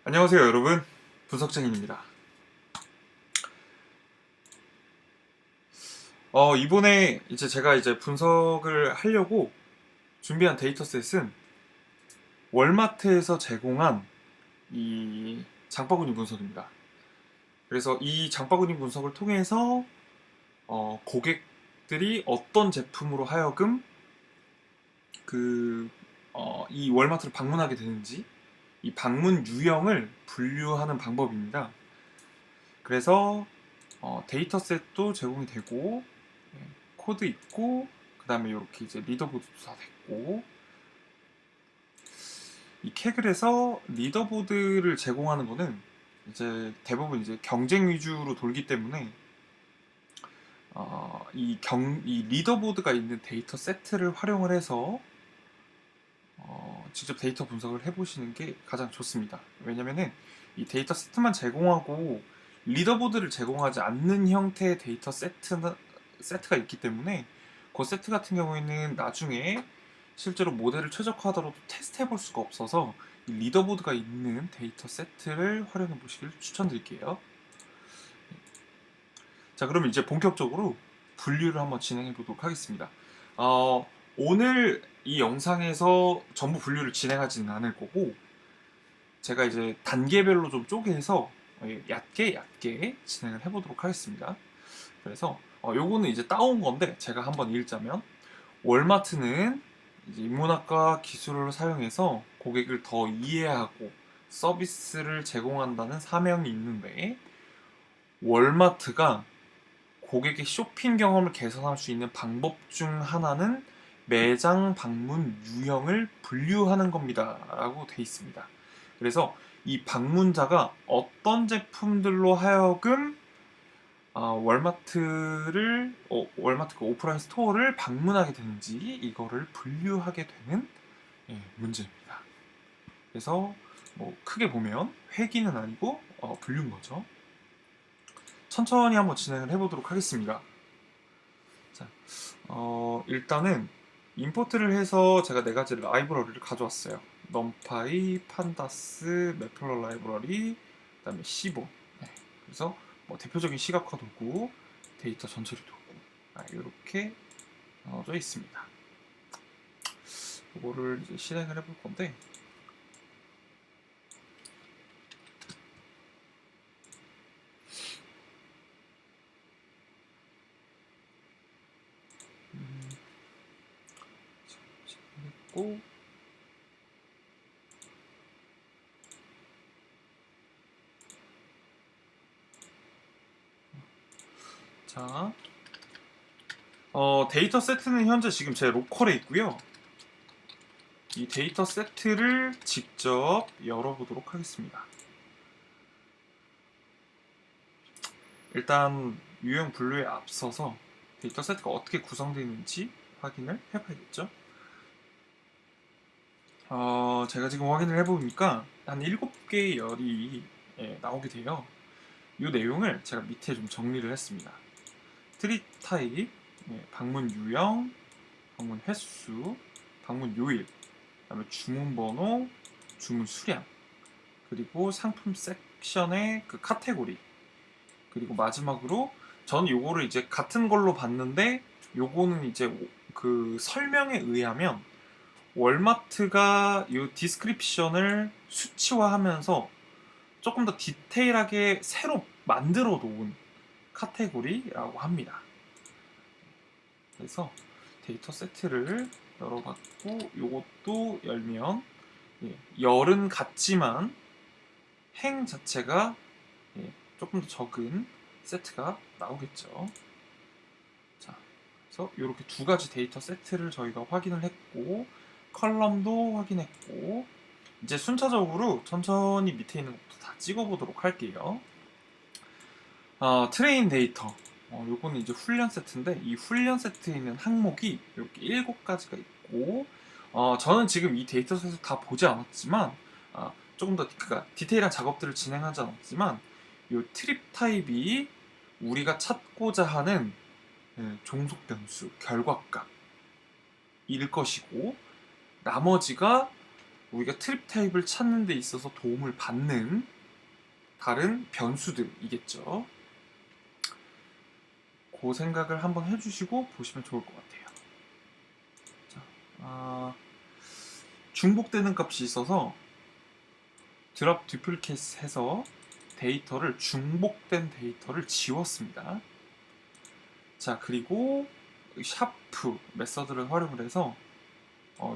안녕하세요 여러분, 분석쟁이입니다. 이번에 이제 제가 분석을 하려고 준비한 데이터셋은 월마트에서 제공한 이 장바구니 분석입니다. 그래서 이 장바구니 분석을 통해서 고객들이 어떤 제품으로 하여금 이 월마트를 방문하게 되는지, 이 방문 유형을 분류하는 방법입니다. 그래서 데이터셋도 제공이 되고, 코드 있고, 그 다음에 이렇게 이제 리더보드도 다 됐고, 이 케글에서 리더보드를 제공하는 거는 이제 대부분 이제 경쟁 위주로 돌기 때문에 이 리더보드가 있는 데이터 세트를 활용을 해서 직접 데이터 분석을 해보시는 게 가장 좋습니다. 왜냐면은 이 데이터 세트만 제공하고 리더보드를 제공하지 않는 형태의 데이터 세트가 있기 때문에 그 세트 같은 경우에는 나중에 실제로 모델을 최적화하더라도 테스트 해볼 수가 없어서 이 리더보드가 있는 데이터 세트를 활용해 보시길 추천드릴게요. 자, 그럼 이제 본격적으로 분류를 한번 진행해 보도록 하겠습니다. 오늘 이 영상에서 전부 분류를 진행하지는 않을 거고, 제가 이제 단계별로 좀 쪼개서 얕게 진행을 해보도록 하겠습니다. 그래서 요거는 이제 따온 건데 제가 한번 읽자면, 월마트는 이제 인문학과 기술을 사용해서 고객을 더 이해하고 서비스를 제공한다는 사명이 있는데, 월마트가 고객의 쇼핑 경험을 개선할 수 있는 방법 중 하나는 매장 방문 유형을 분류하는 겁니다 라고 돼 있습니다. 그래서 이 방문자가 어떤 제품들로 하여금 월마트 그 오프라인 스토어를 방문하게 되는지 이거를 분류하게 되는 문제입니다. 그래서 뭐 크게 보면 회기는 아니고 분류인 거죠. 천천히 한번 진행을 해보도록 하겠습니다. 자, 일단은 임포트를 해서 제가 네 가지 라이브러리를 가져왔어요. 넘파이, 판다스, 매플러 라이브러리, 그다음에 시보. 네, 그래서 뭐 대표적인 시각화 도구, 데이터 전처리 도구 이렇게 나눠져 있습니다. 이거를 이제 실행을 해볼 건데, 했고, 자, 데이터 세트는 현재 지금 제 로컬에 있고요. 이 데이터 세트를 직접 열어보도록 하겠습니다. 일단 유형 분류에 앞서서 데이터 세트가 어떻게 구성되어 있는지 확인을 해봐야겠죠. 제가 지금 확인을 해보니까 한 7개의 열이 나오게 돼요. 이 내용을 제가 밑에 좀 정리를 했습니다. 트립 타입, 방문 유형, 방문 횟수, 방문 요일, 그다음에 주문 번호, 주문 수량, 그리고 상품 섹션의 그 카테고리, 그리고 마지막으로 저는 요거를 이제 같은 걸로 봤는데, 요거는 이제 그 설명에 의하면 월마트가 이 디스크립션을 수치화하면서 조금 더 디테일하게 새로 만들어 놓은 카테고리라고 합니다. 그래서 데이터 세트를 열어봤고, 요것도 열면 열은 같지만 행 자체가 조금 더 적은 세트가 나오겠죠. 자, 그래서 이렇게 두 가지 데이터 세트를 저희가 확인을 했고, 컬럼도 확인했고, 이제 순차적으로 천천히 밑에 있는 것도 다 찍어보도록 할게요. 트레인 데이터. 요거는 이제 훈련 세트인데, 이 훈련 세트에 있는 항목이 이렇게 7가지가 있고, 저는 지금 이 데이터셋을 다 보지 않았지만, 조금 더 디테일한 작업들을 진행하지 않았지만, 이 트립 타입이 우리가 찾고자 하는 종속 변수, 결과값일 것이고, 나머지가 우리가 트립 타입을 찾는 데 있어서 도움을 받는 다른 변수들이겠죠. 그 생각을 한번 해주시고 보시면 좋을 것 같아요. 자, 중복되는 값이 있어서 드랍 듀플리케이트 해서 데이터를 중복된 데이터를 지웠습니다. 자, 그리고 샤프 메서드를 활용을 해서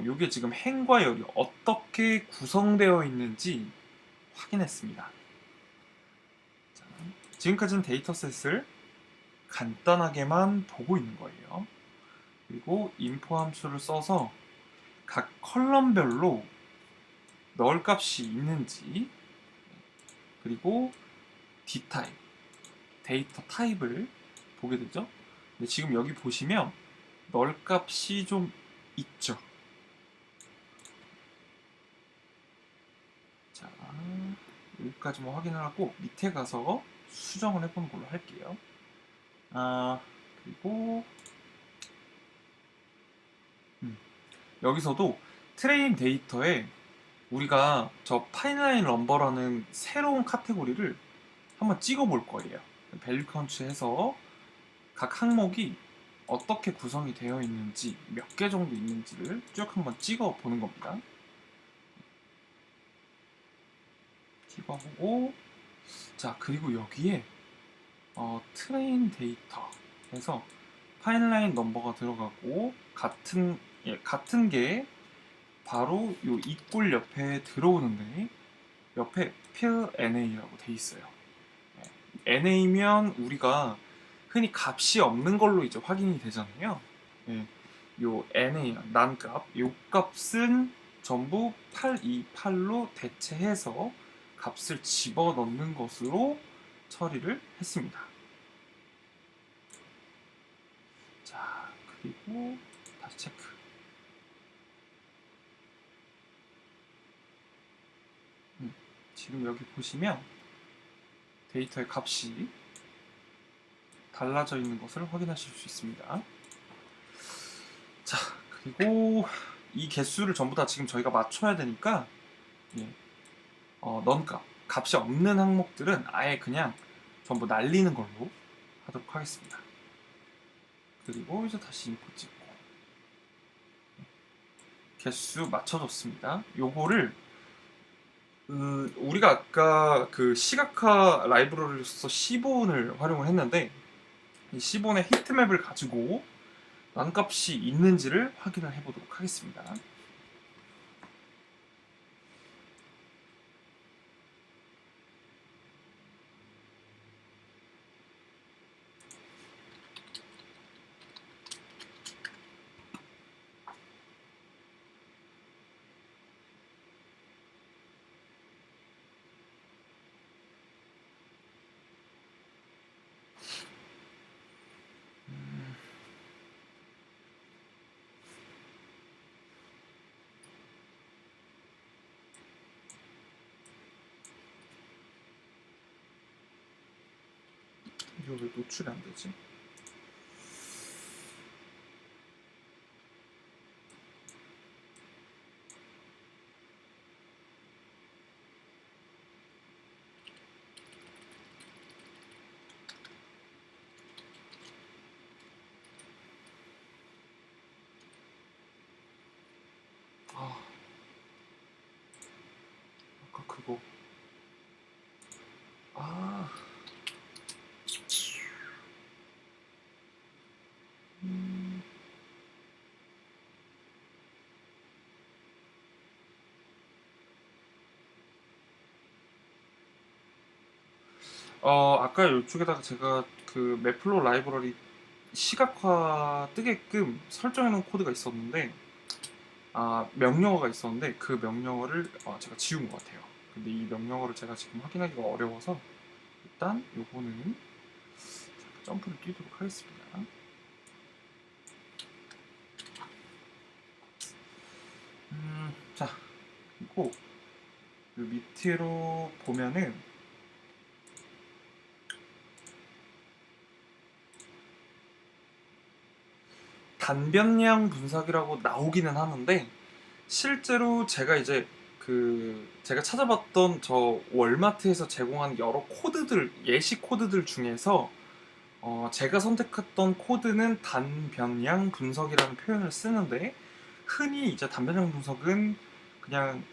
이게 지금 행과 열이 어떻게 구성되어 있는지 확인했습니다. 자, 지금까지는 데이터셋을 간단하게만 보고 있는 거예요. 그리고 인포 함수를 써서 각 컬럼별로 널 값이 있는지, 그리고 d타입, 데이터 타입을 보게 되죠. 근데 지금 여기 보시면 널 값이 좀 있죠. 자, 여기까지만 확인을 하고 밑에 가서 수정을 해보는 걸로 할게요. 그리고 여기서도 트레인 데이터에 우리가 저 파인라인 넘버라는 새로운 카테고리를 한번 찍어 볼 거예요. 밸류 카운트 해서 각 항목이 어떻게 구성이 되어 있는지, 몇 개 정도 있는지를 쭉 한번 찍어 보는 겁니다. 찍어 보고, 자, 그리고 여기에 트레인 데이터 해서 파인라인 넘버가 들어가고 같은 게 바로 요 이꼴 옆에 들어오는데 옆에 fill NA라고 돼 있어요. NA면 우리가 흔히 값이 없는 걸로 이제 확인이 되잖아요. 네. 요 NA 난값, 요 값은 전부 828로 대체해서 값을 집어넣는 것으로 처리를 했습니다. 자, 그리고 다시 체크. 지금 여기 보시면 데이터의 값이 달라져 있는 것을 확인하실 수 있습니다. 자, 그리고 이 개수를 전부 다 지금 저희가 맞춰야 되니까 넌값, 값이 없는 항목들은 아예 그냥 전부 날리는 걸로 하도록 하겠습니다. 그리고 이제 다시 인풋 찍고 개수 맞춰줬습니다. 요거를 우리가 아까 그 시각화 라이브러리로서 시본을 활용을 했는데 이 시본의 히트맵을 가지고 난값이 있는지를 확인을 해보도록 하겠습니다. 이거 왜 노출이 안 되지? 아까 그거. 아까 이쪽에다가 제가 그 맵플로 라이브러리 시각화 뜨게끔 설정해 놓은 코드가 있었는데 명령어가 있었는데 그 명령어를 제가 지운 것 같아요. 근데 이 명령어를 제가 지금 확인하기가 어려워서 일단 요거는 점프를 뛰도록 하겠습니다. 자, 그리고 그 밑으로 보면은 단변량 분석이라고 나오기는 하는데 실제로 제가 이제 제가 찾아봤던 저 월마트에서 제공하는 여러 코드들, 예시 코드들 중에서 제가 선택했던 코드는 단변량 분석이라는 표현을 쓰는데, 흔히 이제 단변량 분석은 그냥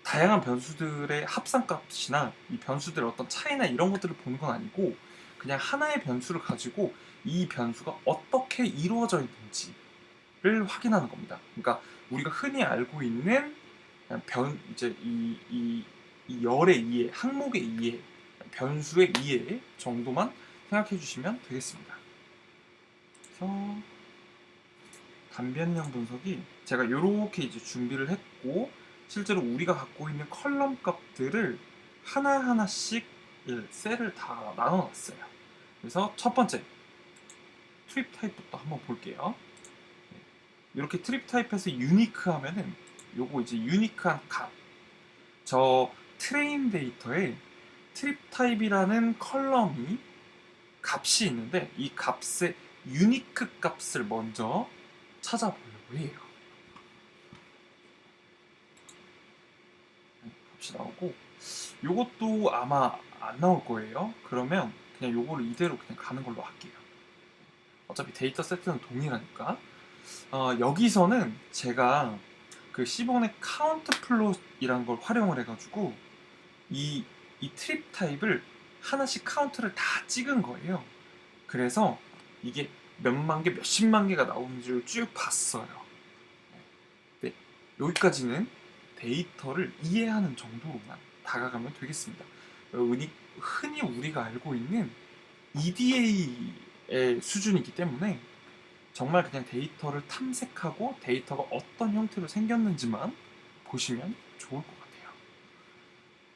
다양한 변수들의 합산값이나 이 변수들의 어떤 차이나 이런 것들을 보는 건 아니고, 그냥 하나의 변수를 가지고 이 변수가 어떻게 이루어져 있는지를 확인하는 겁니다. 그러니까 우리가 흔히 알고 있는 이제 이 열의 이해, 항목의 이해, 변수의 이해 정도만 생각해 주시면 되겠습니다. 그래서 단변량 분석이 제가 이렇게 이제 준비를 했고, 실제로 우리가 갖고 있는 컬럼 값들을 하나하나씩 셀을 다 나눠놨어요. 그래서 첫 번째 트립 타입부터 한번 볼게요. 이렇게 트립 타입에서 유니크 하면은 요거 이제 유니크한 값, 저 트레인 데이터에 트립 타입이라는 컬럼이 값이 있는데, 이 값의 유니크 값을 먼저 찾아보려고 해요. 값이 나오고, 요것도 아마 안 나올 거예요. 그러면 그냥 요거를 이대로 그냥 가는 걸로 할게요. 어차피 데이터 세트는 동일하니까. 여기서는 제가 그 C번의 카운트 플롯이라는 걸 활용을 해가지고 이 트립 타입을 하나씩 카운트를 다 찍은 거예요. 그래서 이게 몇만 개, 몇십만 개가 나오는지를 쭉 봤어요. 네, 여기까지는 데이터를 이해하는 정도로만 다가가면 되겠습니다. 흔히 우리가 알고 있는 EDA의 수준이기 때문에 정말 그냥 데이터를 탐색하고 데이터가 어떤 형태로 생겼는지만 보시면 좋을 것 같아요.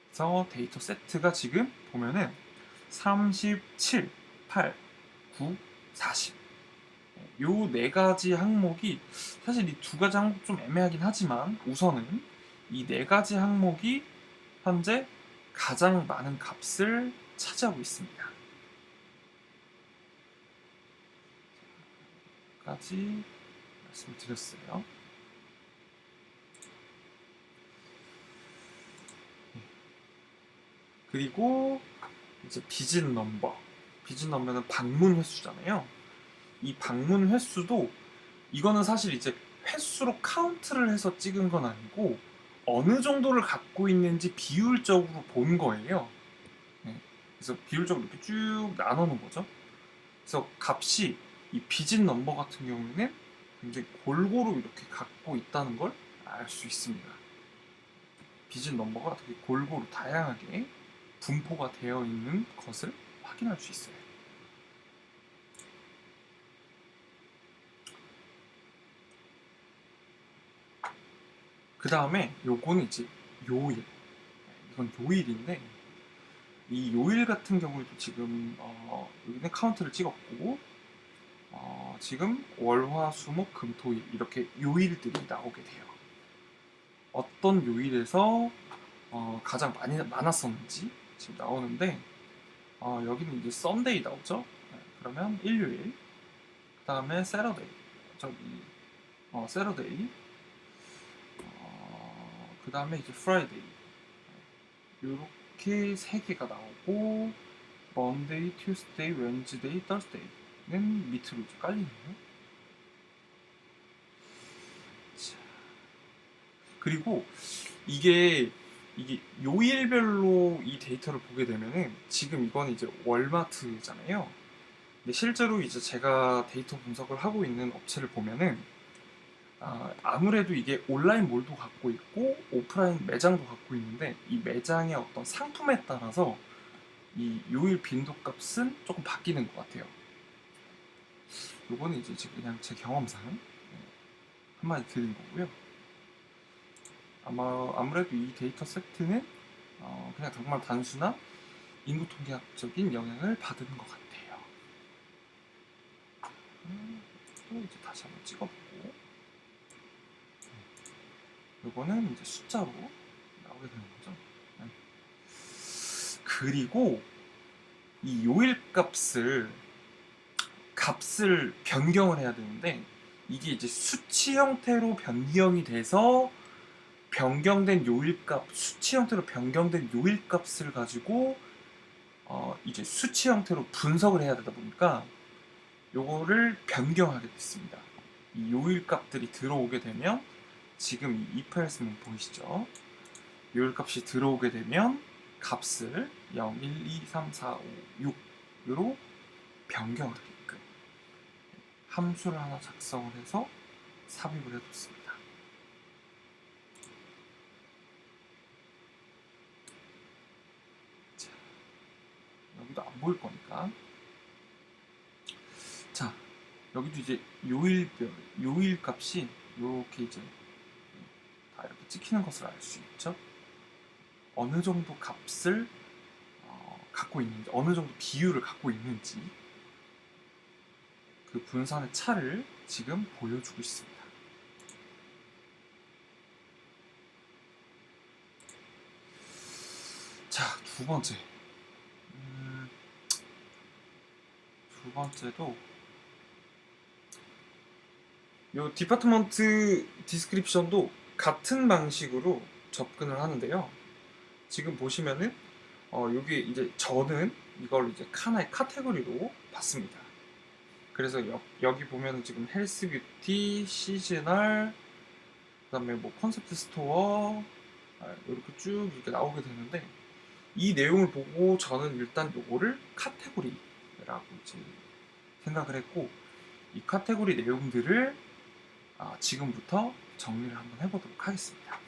그래서 데이터 세트가 지금 보면은 37, 8, 9, 40. 요 네 가지 항목이, 사실 이 두 가지 항목 좀 애매하긴 하지만 우선은 이 네 가지 항목이 현재 가장 많은 값을 차지하고 있습니다. 까지 말씀을 드렸어요. 그리고 이제 비진 넘버는 방문 횟수잖아요. 이 방문 횟수도, 이거는 사실 이제 횟수로 카운트를 해서 찍은 건 아니고 어느 정도를 갖고 있는지 비율적으로 본 거예요. 네. 그래서 비율적으로 이렇게 쭉 나누는 거죠. 그래서 값이 이 비진 넘버 같은 경우에는 굉장히 골고루 이렇게 갖고 있다는 걸 알 수 있습니다. 비진 넘버가 되게 골고루 다양하게 분포가 되어 있는 것을 확인할 수 있어요. 그 다음에 요거는 이제 요일. 이건 요일인데, 이 요일 같은 경우에도 지금 여기는 카운트를 찍었고, 지금 월, 화, 수, 목, 금, 토, 일 이렇게 요일들이 나오게 돼요. 어떤 요일에서 가장 많았었는지 지금 나오는데, 여기는 이제 썬데이 나오죠. 네, 그러면 일요일, 그 다음에 세러데이, 세러데이, 그 다음에 이제 프라이데이, 이렇게 세 개가 나오고, 먼데이, 튜스데이, 웬즈데이, 더스데이는 밑으로 이제 깔리네요. 그리고 이게 요일별로 이 데이터를 보게 되면은, 지금 이거는 이제 월마트잖아요. 근데 실제로 이제 제가 데이터 분석을 하고 있는 업체를 보면은 아무래도 이게 온라인 몰도 갖고 있고 오프라인 매장도 갖고 있는데, 이 매장의 어떤 상품에 따라서 이 요일 빈도 값은 조금 바뀌는 것 같아요. 요거는 이제 그냥 제 경험상 한마디 드린 거고요. 아무래도 이 데이터 세트는 그냥 정말 단순한 인구 통계학적인 영향을 받은 것 같아요. 또 이제 다시 한번 찍어보고, 요거는 이제 숫자로 나오게 되는 거죠. 그리고 이 요일 값을 변경을 해야 되는데, 이게 이제 수치 형태로 변경이 돼서 변경된 요일값, 수치 형태로 변경된 요일값을 가지고 이제 수치 형태로 분석을 해야 되다 보니까 요거를 변경하게 됐습니다. 이 요일값들이 들어오게 되면 지금 이 if else 문 보이시죠? 요일값이 들어오게 되면 값을 0, 1, 2, 3, 4, 5, 6으로 변경하게끔 함수를 하나 작성을 해서 삽입을 해뒀습니다. 자, 여기도 안 보일 거니까. 자, 여기도 이제 요일별, 요일 값이 이렇게 이제 다 이렇게 찍히는 것을 알 수 있죠. 어느 정도 값을 갖고 있는지, 어느 정도 비율을 갖고 있는지 그 분산의 차를 지금 보여주고 있습니다. 자, 두 번째. 두 번째도 요 디파트먼트 디스크립션도 같은 방식으로 접근을 하는데요. 지금 보시면은 여기 이제 저는 이걸 이제 하나의 카테고리로 봤습니다. 그래서 여기 보면은 지금 헬스 뷰티, 시즈널, 그다음에 뭐 컨셉트 스토어 이렇게 쭉 이렇게 나오게 되는데 이 내용을 보고 저는 일단 요거를 카테고리라고 이제 생각을 했고 이 카테고리 내용들을 지금부터 정리를 한번 해보도록 하겠습니다.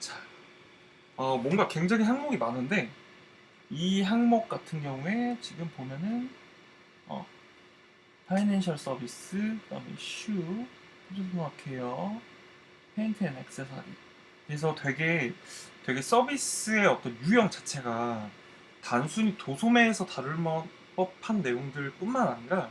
자, 뭔가 굉장히 항목이 많은데 이 항목 같은 경우에 지금 보면은 파이낸셜 서비스, 그다음에 슈, 푸드스마 케어, 페인트 앤 액세서리. 그래서 되게 서비스의 어떤 유형 자체가 단순히 도소매에서 다룰 법한 내용들뿐만 아니라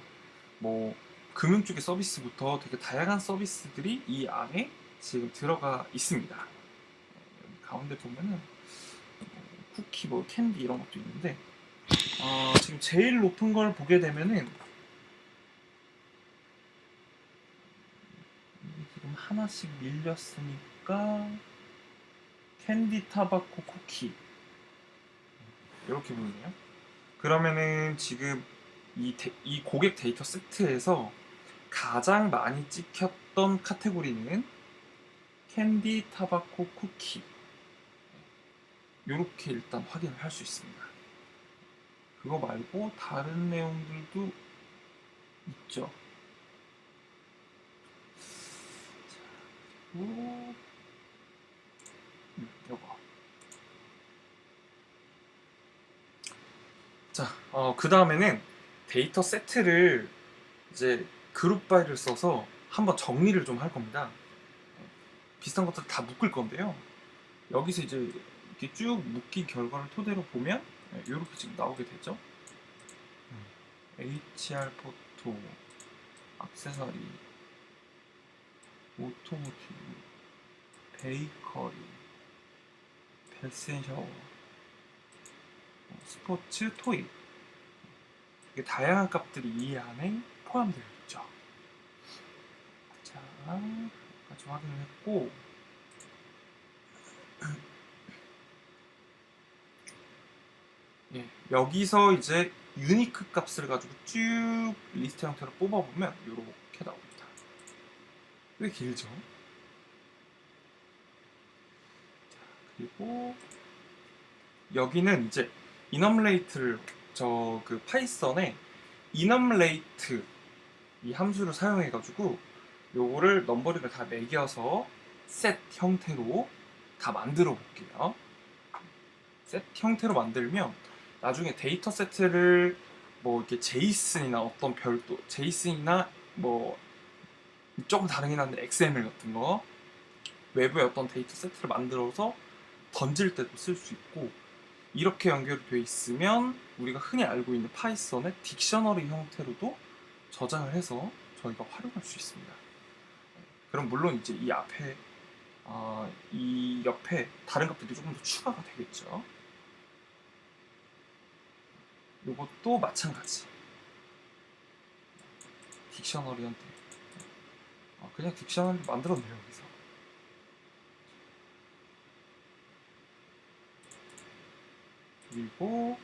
뭐 금융 쪽의 서비스부터 되게 다양한 서비스들이 이 안에 지금 들어가 있습니다. 여기 가운데 보면은 쿠키, 뭐 캔디 이런 것도 있는데 지금 제일 높은 걸 보게 되면은 이게 지금 하나씩 밀렸으니까 캔디, 타바코, 쿠키 이렇게 보이네요. 그러면은 지금 이 고객 데이터 세트에서 가장 많이 찍혔던 카테고리는 캔디, 타바코, 쿠키 이렇게 일단 확인을 할 수 있습니다. 그거 말고 다른 내용들도 있죠. 그리고 요거. 자, 그 다음에는 데이터 세트를 이제 그룹 바이를 써서 한번 정리를 좀 할 겁니다. 비슷한 것들 다 묶을 건데요. 여기서 이제 이렇게 쭉 묶인 결과를 토대로 보면 이렇게 지금 나오게 되죠. HR 포토, 액세서리, 오토모티브, 베이커리, 패션샤워, 스포츠, 토이 이게 다양한 값들이 이 안에 포함되어 있죠. 자, 여기까지 확인을 했고 예, 여기서 이제 유니크 값을 가지고 쭉 리스트 형태로 뽑아보면 이렇게 나옵니다. 꽤 길죠? 자, 그리고 여기는 이제 이넘레이트를 그 파이썬에 이넘레이트 이 함수를 사용해 가지고 요거를 넘버링을 다 매겨서 셋 형태로 다 만들어 볼게요. 셋 형태로 만들면 나중에 데이터 세트를 뭐 이렇게 제이슨이나 어떤 별도 제이슨이나 뭐 조금 다르긴 한데 XML 같은 거 외부의 어떤 데이터 세트를 만들어서 던질 때도 쓸 수 있고 이렇게 연결되어 있으면 우리가 흔히 알고 있는 파이썬의 딕셔너리 형태로도 저장을 해서 저희가 활용할 수 있습니다. 그럼 물론 이제 이 앞에 이 옆에 다른 것들이 조금 더 추가가 되겠죠. 이것도 마찬가지. 딕셔너리 형태 그냥 딕셔너리 만들었네요. 여기서. 그리고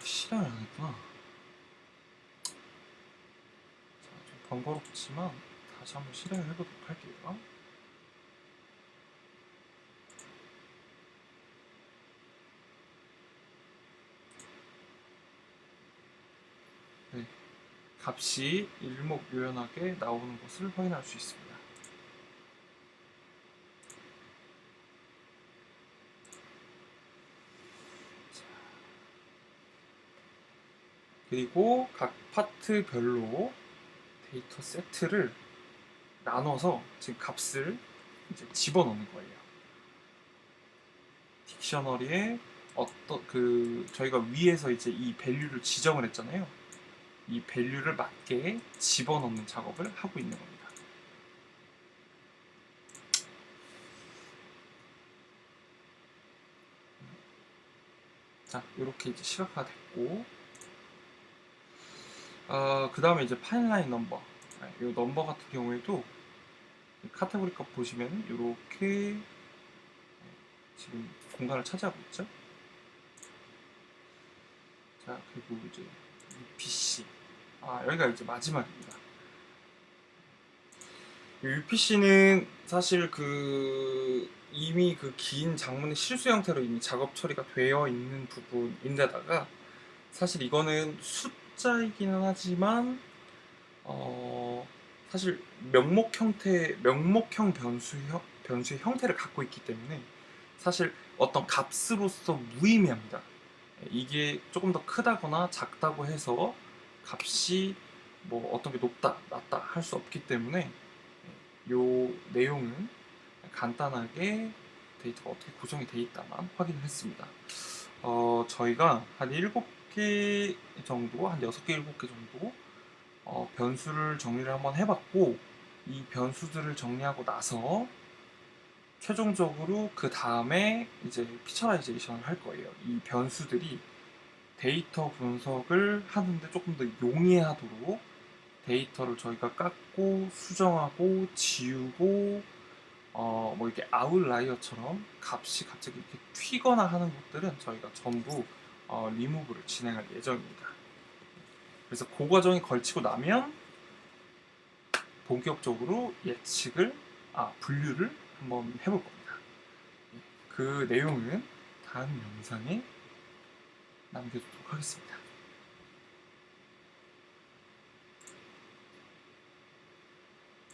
실행을 안 했구나. 자, 좀 번거롭지만 다시 한번 실행을 해보도록 할게요. 네, 값이 일목요연하게 나오는 것을 확인할 수 있습니다. 그리고 각 파트별로 데이터 세트를 나눠서 지금 값을 이제 집어넣는 거예요. 딕셔너리에 저희가 위에서 이제 이 밸류를 지정을 했잖아요. 이 밸류를 맞게 집어넣는 작업을 하고 있는 겁니다. 자, 이렇게 이제 시각화가 됐고, 그 다음에 이제 파인라인 넘버. 이 넘버 같은 경우에도 카테고리 값 보시면 이렇게 지금 공간을 차지하고 있죠. 자, 그리고 이제 UPC. 여기가 이제 마지막입니다. UPC는 사실 이미 그 긴 장문의 실수 형태로 이미 작업 처리가 되어 있는 부분인데다가 사실 이거는 숫자이기는 하지만 사실 명목형 변수의 형태를 갖고 있기 때문에 사실 어떤 값으로서 무의미합니다. 이게 조금 더 크다거나 작다고 해서 값이 뭐 어떤 게 높다, 낮다 할 수 없기 때문에 요 내용은 간단하게 데이터가 어떻게 구성이 되어 있다만 확인을 했습니다. 저희가 한 7개 정도, 한 6개, 7개 정도 변수를 정리를 한번 해봤고 이 변수들을 정리하고 나서 최종적으로 그 다음에 이제 피처라이제이션을 할 거예요. 이 변수들이 데이터 분석을 하는데 조금 더 용이하도록 데이터를 저희가 깎고 수정하고 지우고 뭐 이렇게 아웃라이어처럼 값이 갑자기 이렇게 튀거나 하는 것들은 저희가 전부 리무브를 진행할 예정입니다. 그래서 그 과정이 걸치고 나면 본격적으로 분류를 한번 해볼 겁니다. 그 내용은 다음 영상에 남겨두도록 하겠습니다.